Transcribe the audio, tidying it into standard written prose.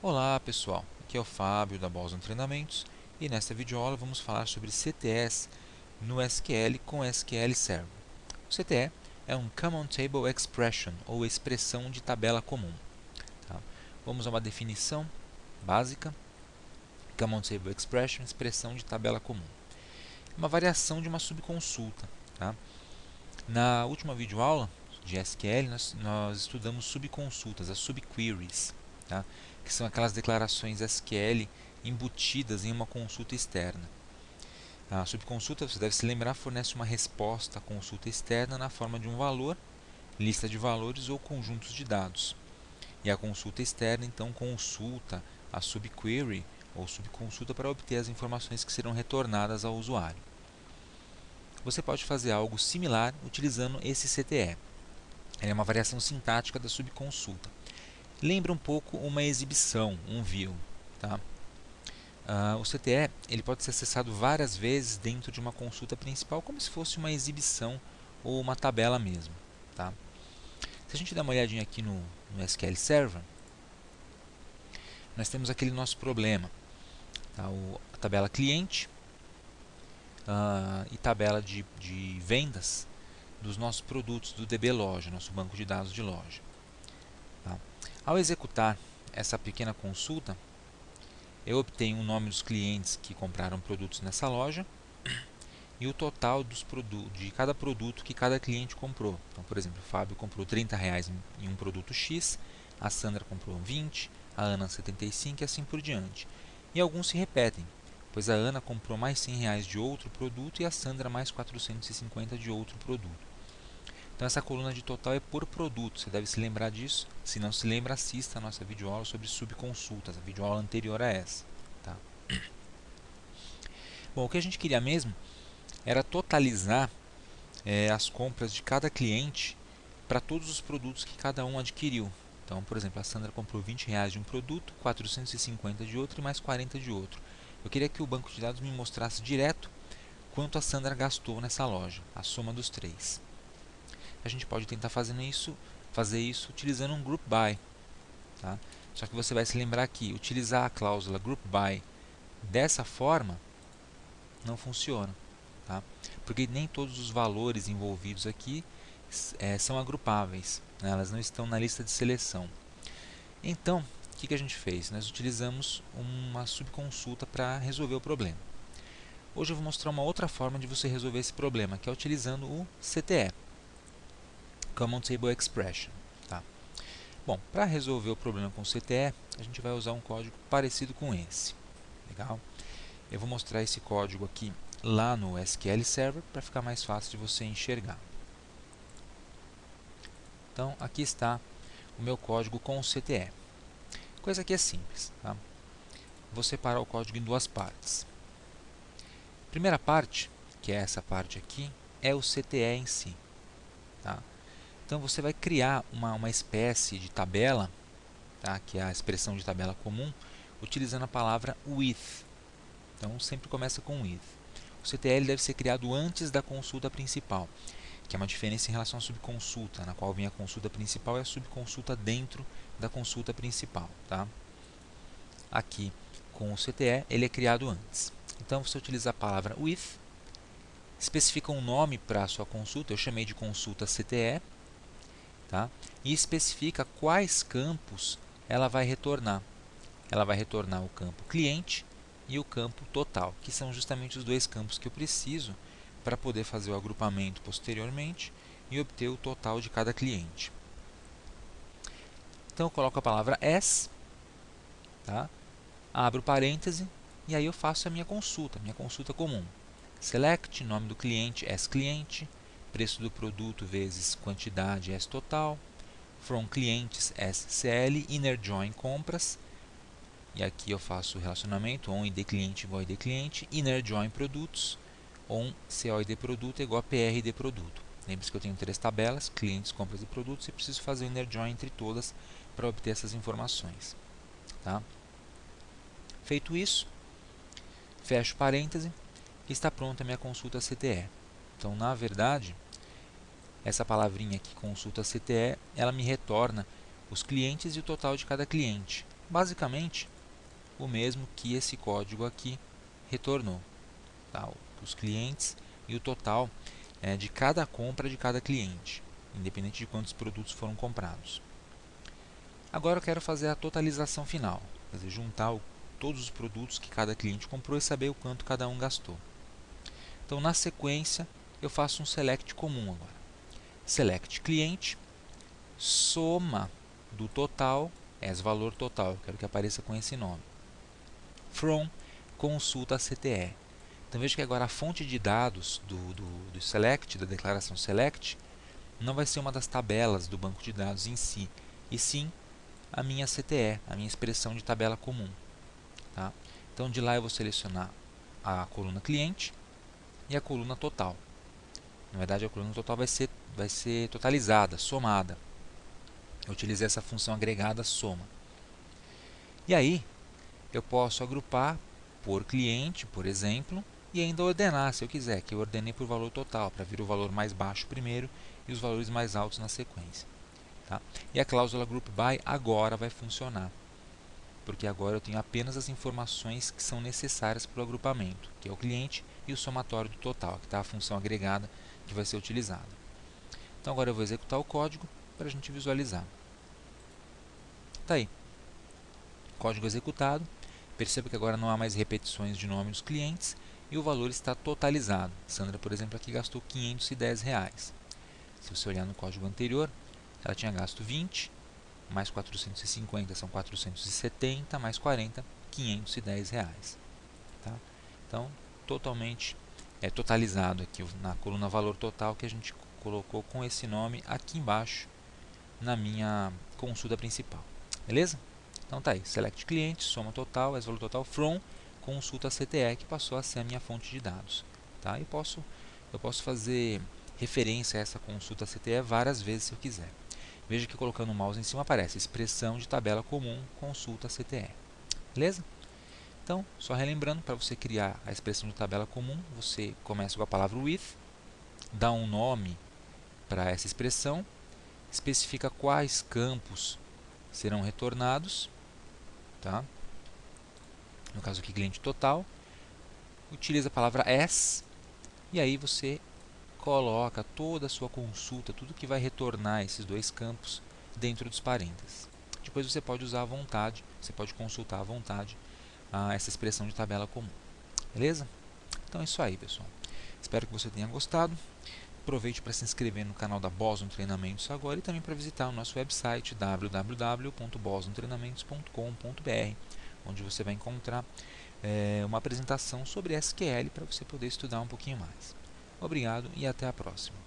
Olá pessoal, aqui é o Fábio da Boston Treinamentos e nesta videoaula vamos falar sobre CTEs no SQL com SQL Server. O CTE é um Common Table Expression ou expressão de tabela comum. Tá? Vamos a uma definição básica. Common Table Expression, expressão de tabela comum. É uma variação de uma subconsulta. Tá? Na última videoaula de SQL nós estudamos subconsultas, as subqueries. Tá? Que são aquelas declarações SQL embutidas em uma consulta externa. A subconsulta, você deve se lembrar, fornece uma resposta à consulta externa na forma de um valor, lista de valores ou conjuntos de dados. E a consulta externa, então, consulta a subquery ou subconsulta para obter as informações que serão retornadas ao usuário. Você pode fazer algo similar utilizando esse CTE. Ele é uma variação sintática da subconsulta. Lembra um pouco uma exibição, um view. Tá? O CTE ele pode ser acessado várias vezes dentro de uma consulta principal, como se fosse uma exibição ou uma tabela mesmo. Tá? Se a gente der uma olhadinha aqui no SQL Server, nós temos aquele nosso problema. Tá? A tabela cliente e tabela de vendas dos nossos produtos do DB Loja, nosso banco de dados de loja. Tá? Ao executar essa pequena consulta, eu obtenho o nome dos clientes que compraram produtos nessa loja e o total de cada produto que cada cliente comprou. Então, por exemplo, o Fábio comprou R$ 30 em um produto X, a Sandra comprou 20, a Ana 75 e assim por diante. E alguns se repetem, pois a Ana comprou mais R$ 100 de outro produto e a Sandra mais 450 de outro produto. Então essa coluna de total é por produto, você deve se lembrar disso. Se não se lembra, assista a nossa videoaula sobre subconsultas, a videoaula anterior a essa. Tá? Bom, o que a gente queria mesmo era totalizar as compras de cada cliente para todos os produtos que cada um adquiriu. Então, por exemplo, a Sandra comprou R$ 20 de um produto, 450 de outro e mais 40 de outro. Eu queria que o banco de dados me mostrasse direto quanto a Sandra gastou nessa loja, a soma dos três. A gente pode tentar fazer isso utilizando um group by. Tá? Só que você vai se lembrar que utilizar a cláusula group by dessa forma não funciona. Tá? Porque nem todos os valores envolvidos aqui são agrupáveis, né? Elas não estão na lista de seleção. Então, o que a gente fez? Nós utilizamos uma subconsulta para resolver o problema. Hoje eu vou mostrar uma outra forma de você resolver esse problema, que é utilizando o CTE, Common Table Expression. Tá? Bom, para resolver o problema com o CTE, a gente vai usar um código parecido com esse. Legal? Eu vou mostrar esse código aqui lá no SQL Server para ficar mais fácil de você enxergar. Então, aqui está o meu código com o CTE. Coisa que é simples. Tá? Vou separar o código em duas partes. A primeira parte, que é essa parte aqui, é o CTE em si. Tá? Então, você vai criar uma espécie de tabela, tá? Que é a expressão de tabela comum, utilizando a palavra with. Então, sempre começa com with. O CTL deve ser criado antes da consulta principal, que é uma diferença em relação à subconsulta, na qual vem a consulta principal e a subconsulta dentro da consulta principal. Tá? Aqui, com o CTE, ele é criado antes. Então, você utiliza a palavra with, especifica um nome para a sua consulta, eu chamei de consulta CTE, tá? E especifica quais campos ela vai retornar. Ela vai retornar o campo cliente e o campo total, que são justamente os dois campos que eu preciso para poder fazer o agrupamento posteriormente e obter o total de cada cliente. Então eu coloco a palavra as, tá? Abro parêntese e aí eu faço a minha consulta comum. Select, nome do cliente, as cliente, preço do produto vezes quantidade, as total, from clientes, as CL, inner join compras, e aqui eu faço o relacionamento on id cliente igual a id cliente, inner join produtos, on COID produto é igual a PRD produto. Lembre-se que eu tenho três tabelas, clientes, compras e produtos, e preciso fazer o inner join entre todas para obter essas informações. Tá? Feito isso, fecho parêntese e está pronta a minha consulta CTE. Então, na verdade, essa palavrinha aqui, consulta CTE, ela me retorna os clientes e o total de cada cliente. basicamente o mesmo que esse código aqui retornou, tá? Os clientes e o total de cada compra de cada cliente, independente de quantos produtos foram comprados. Agora eu quero fazer a totalização final, quer dizer, juntar todos os produtos que cada cliente comprou e saber o quanto cada um gastou. Então, na sequência, eu faço um select comum agora. Select cliente, soma do total, valor total, eu quero que apareça com esse nome. From, consulta CTE. Então veja que agora a fonte de dados do select, da declaração select, não vai ser uma das tabelas do banco de dados em si, e sim a minha CTE, a minha expressão de tabela comum. Tá? Então de lá eu vou selecionar a coluna cliente e a coluna total. Na verdade a coluna total vai ser totalizada, somada. Eu utilizei essa função agregada soma. E aí eu posso agrupar por cliente, por exemplo, e ainda ordenar, se eu quiser, que eu ordenei por valor total, para vir o valor mais baixo primeiro e os valores mais altos na sequência. Tá? E a cláusula group by agora vai funcionar, porque agora eu tenho apenas as informações que são necessárias para o agrupamento, que é o cliente e o somatório do total, que está a função agregada que vai ser utilizada. Então agora eu vou executar o código para a gente visualizar. Está aí, código executado. Perceba que agora não há mais repetições de nome dos clientes e o valor está totalizado. Sandra, por exemplo, aqui gastou R$ 510. Se você olhar no código anterior, ela tinha gasto 20, mais 450 são 470, mais 40, R$ 510. Tá? Então, totalmente totalizado aqui na coluna valor total que a gente colocou com esse nome aqui embaixo na minha consulta principal. Beleza? Então tá aí, select cliente, soma total, valor total from, consulta CTE, que passou a ser a minha fonte de dados. Tá? Eu posso fazer referência a essa consulta CTE várias vezes se eu quiser. Veja que colocando o mouse em cima aparece expressão de tabela comum, consulta CTE. Beleza? Então, só relembrando, para você criar a expressão de tabela comum, você começa com a palavra with, dá um nome para essa expressão, especifica quais campos serão retornados, tá? No caso aqui, cliente total, utiliza a palavra as, e aí você coloca toda a sua consulta, tudo que vai retornar esses dois campos dentro dos parênteses. Depois você pode usar à vontade, você pode consultar à vontade essa expressão de tabela comum. Beleza? Então é isso aí, pessoal. Espero que você tenha gostado. Aproveite para se inscrever no canal da Boston Treinamentos agora e também para visitar o nosso website www.bostontreinamentos.com.br, onde você vai encontrar uma apresentação sobre SQL para você poder estudar um pouquinho mais. Obrigado e até a próxima.